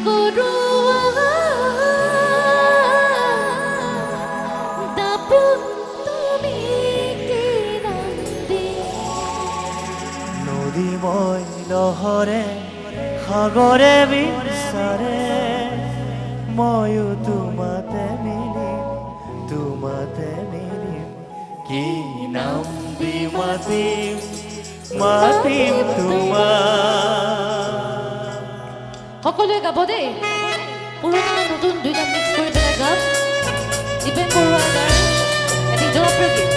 কৰোৱা দাপোন তুমি কি নাম নদী মই লহৰে সাগৰে বিচাৰে ময়ো তোমাতে মিলিম কি নাম দি মাতিম তোমাক সকলোৱে গাব দেই পুৰণা নতুন দুইটা মিক্স কৰি পেলাই গাম দীপেন বৰুৱাৰ গান এটি জনপ্ৰিয় গীত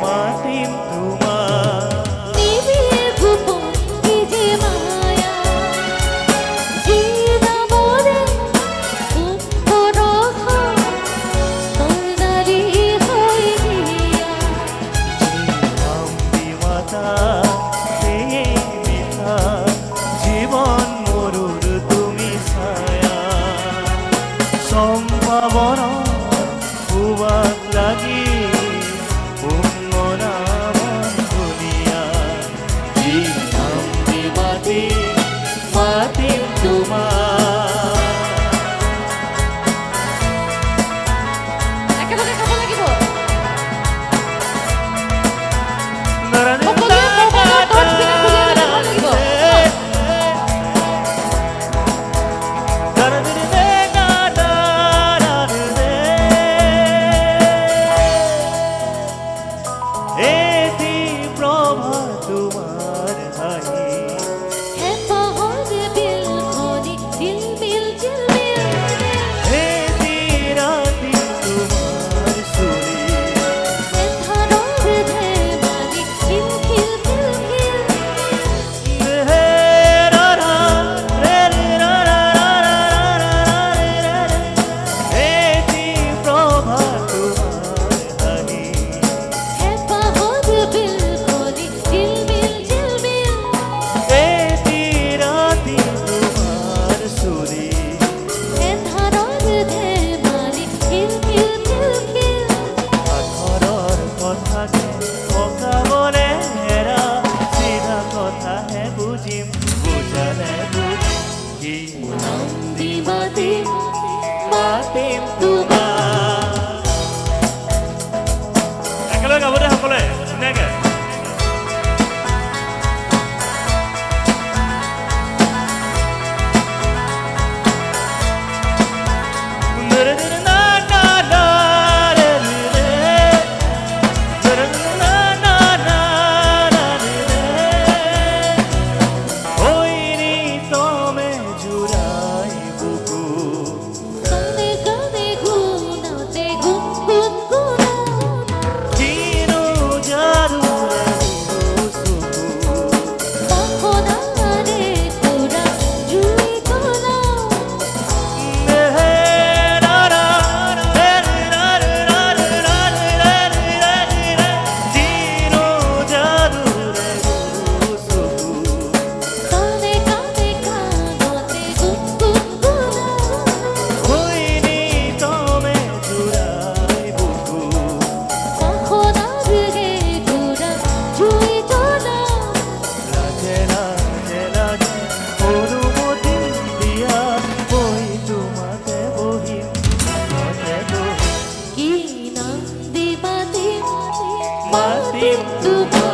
মাতিম তোমাক নিবিড় গোপন কি যে মায়া জীবনে উপরহ তোর নারী হই গিয়া নাম দি মাতা সেই মিঠা জীবন মরুর তুমি ছায়া সম্ভাবনা উবাক লাগি মাতিম তোমাক একেলগে গাব লাগিব এটি প্রভা তোমার হাই মাতিম তোমাক একেলগে গাব দে সকলোৱে ধুনীয়াকে মাতিম তোমাক